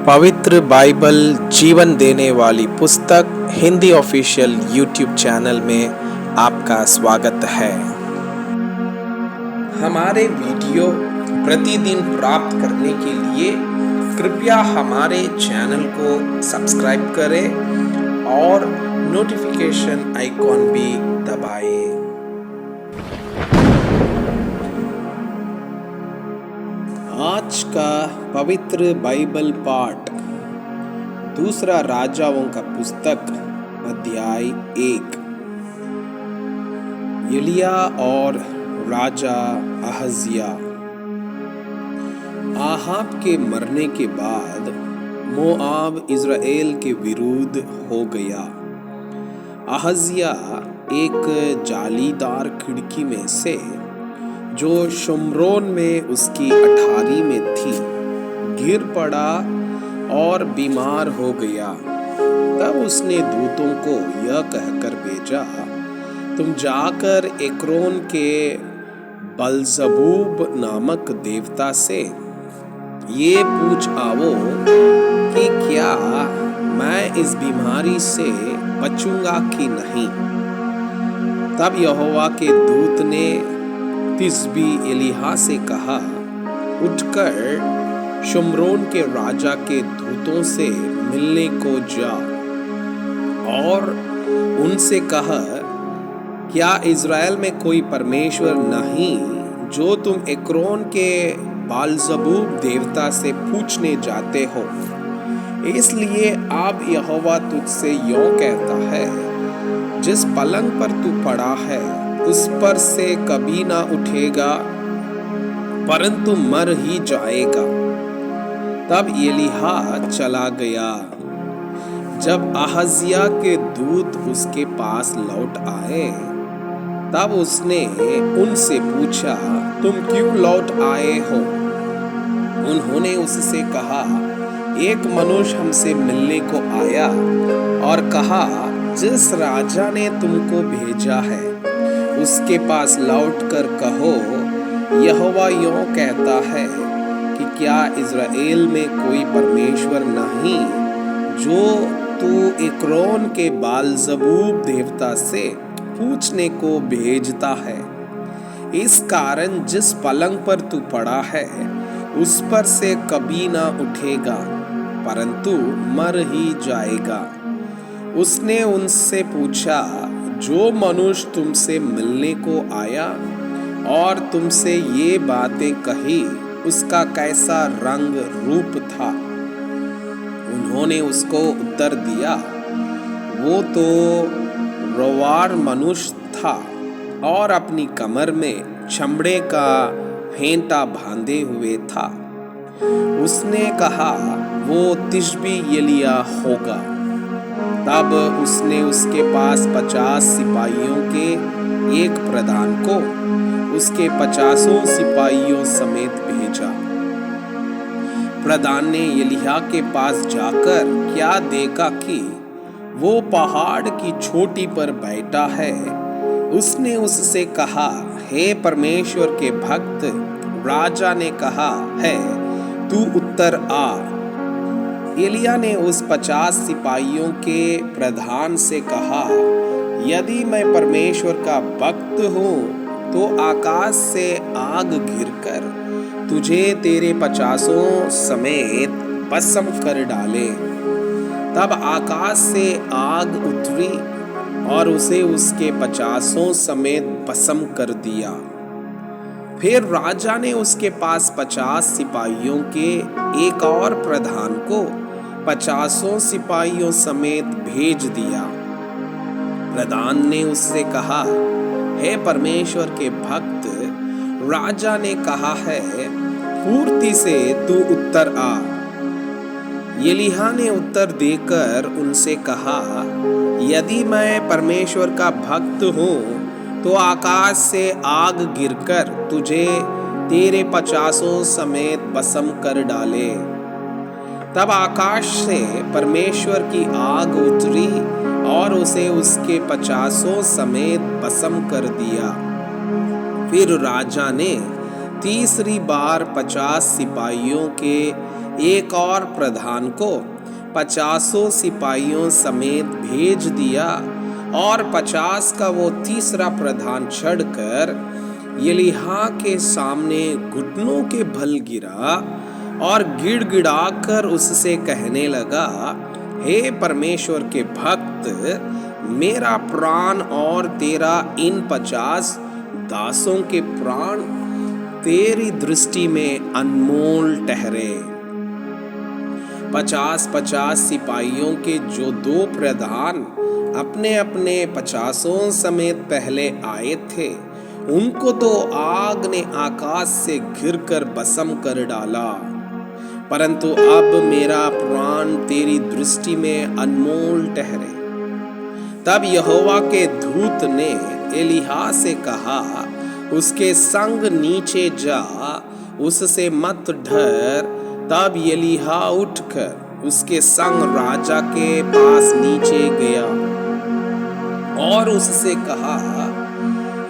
पवित्र बाइबल जीवन देने वाली पुस्तक हिंदी ऑफिशियल यूट्यूब चैनल में आपका स्वागत है। हमारे वीडियो प्रतिदिन प्राप्त करने के लिए कृपया हमारे चैनल को सब्सक्राइब करें और नोटिफिकेशन आइकॉन भी दबाएं। आज का पवित्र बाइबल पाठ दूसरा राजाओं का पुस्तक अध्याय 1। एलिया और राजा अहज्या। आहाब के मरने के बाद मोआब इज़राइल के विरुद्ध हो गया। अहज्या एक जालीदार खिड़की में से जो शुम्रोन में उसकी अठारी में थी गिर पड़ा और बीमार हो गया। तब उसने दूतों को यह कहकर भेजा, तुम जाकर एक्रोन के बलजबूब नामक देवता से ये पूछ आओ कि क्या मैं इस बीमारी से बचूंगा कि नहीं। तब यहोवा के दूत ने तिस्बी एलिहा से कहा, उठकर शुम्रोन के राजा के दूतों से मिलने को जा और उनसे कहा, क्या इज़राइल में कोई परमेश्वर नहीं जो तुम एक्रोन के बालजबूब देवता से पूछने जाते हो। इसलिए अब यहोवा तुझसे यों कहता है, जिस पलंग पर तू पड़ा है उस पर से कभी ना उठेगा परंतु मर ही जाएगा। तब एलिहा चला गया। जब अहज्या के दूत उसके पास लौट आए तब उसने उनसे पूछा, तुम क्यों लौट आए हो। उन्होंने उससे कहा, एक मनुष्य हमसे मिलने को आया और कहा, जिस राजा ने तुमको भेजा है उसके पास लौटकर कहो, यहोवा यों कहता है कि क्या इज़राइल में कोई परमेश्वर नहीं जो तू एक्रोन के बालजबूब देवता से पूछने को भेजता है। इस कारण जिस पलंग पर तू पड़ा है उस पर से कभी ना उठेगा परंतु मर ही जाएगा। उसने उनसे पूछा, जो मनुष्य तुमसे मिलने को आया और तुमसे ये बातें कही उसका कैसा रंग रूप था। उन्होंने उसको उत्तर दिया, वो तो रोवार मनुष्य था और अपनी कमर में चमड़े का फेंटा बांधे हुए था। उसने कहा, वो तिस्बी एलिया होगा। तब उसने उसके पास 50 सिपाहियों के एक प्रधान को उसके 50 सिपाहियों समेत भेजा। प्रधान ने एलिया के पास जाकर क्या देखा कि वो पहाड़ की चोटी पर बैठा है। उसने उससे कहा, हे परमेश्वर के भक्त, राजा ने कहा है तू उत्तर आ। एलिया ने उस 50 सिपाहियों के प्रधान से कहा, यदि मैं परमेश्वर का भक्त हूँ तो आकाश से आग गिरकर तुझे तेरे 50 समेत भस्म कर डाले। तब आकाश से आग उतरी और उसे उसके 50 समेत भस्म कर दिया। फिर राजा ने उसके पास 50 सिपाहियों के एक और प्रधान को 50 सिपाहियों समेत भेज दिया। प्रधान ने उससे कहा, हे परमेश्वर के भक्त, राजा ने कहा है फुर्ती से तू उत्तर आ। एलिहा ने उत्तर देकर उनसे कहा, यदि मैं परमेश्वर का भक्त हूँ तो आकाश से आग गिरकर तुझे तेरे 50 समेत भस्म कर डाले। तब आकाश से परमेश्वर की आग उतरी और उसे उसके 50 समेत भस्म कर दिया। फिर राजा ने तीसरी बार 50 सिपाहियों के एक और प्रधान को 50 सिपाहियों समेत भेज दिया और 50 का वो तीसरा प्रधान चढ़कर एलीहा के सामने घुटनों के बल गिरा और गिड़गिड़ाकर उससे कहने लगा, हे परमेश्वर के भक्त, मेरा प्राण और तेरा इन 50 दासों के प्राण तेरी दृष्टि में अनमोल ठहरे। 50 सिपाहियों के जो 2 प्रधान अपने अपने 50 समेत पहले आए थे, उनको तो आग ने आकाश से घिरकर भस्म कर डाला, परंतु अब मेरा प्राण तेरी दृष्टि में अनमोल ठहरे। तब यहोवा के दूत ने एलीहा से कहा, उसके संग नीचे जा, उससे मत डर। तब एलीहा उठकर उसके संग राजा के पास नीचे गया और उससे कहा,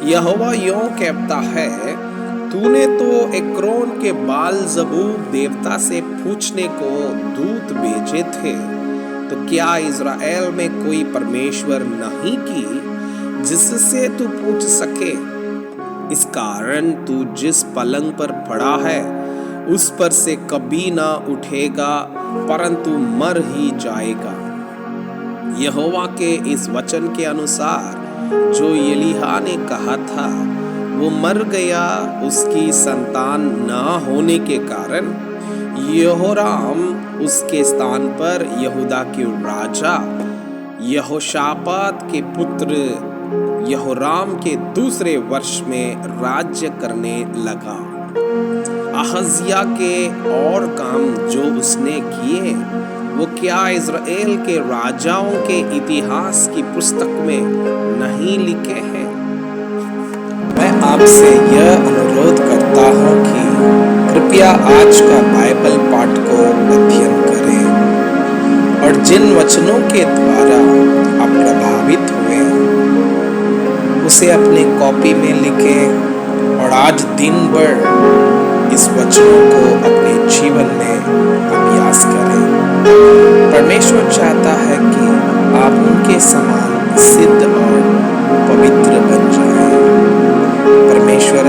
यहोवा यों कहता है, तूने तो एक्रोन के बाल-ज़बूब देवता से पूछने को दूत भेजे थे, तो क्या इज़राइल में कोई परमेश्वर नहीं की जिससे तू पूछ सके? इस कारण तू जिस पलंग पर पड़ा है उस पर से कभी ना उठेगा, परंतु मर ही जाएगा। यहोवा के इस वचन के अनुसार जो एलीहा ने कहा था वो मर गया। उसकी संतान ना होने के कारण यहोराम उसके स्थान पर यहूदा के राजा यहोशापात के पुत्र यहोराम के दूसरे वर्ष में राज्य करने लगा। अहज्याह के और काम जो उसने किए वो क्या इज़राइल के राजाओं के इतिहास की पुस्तक में नहीं लिखे हैं? मैं आपसे यह अनुरोध करता हूँ कि कृपया आज का बाइबल पाठ को अध्ययन करें और जिन वचनों के द्वारा आप प्रभावित हुए उसे अपने कॉपी में लिखें और आज दिन भर इस वचनों को अपने जीवन में अभ्यास करें। परमेश्वर चाहता है कि आप उनके समान सिद्ध और पवित्र बन जाएं। परमेश्वर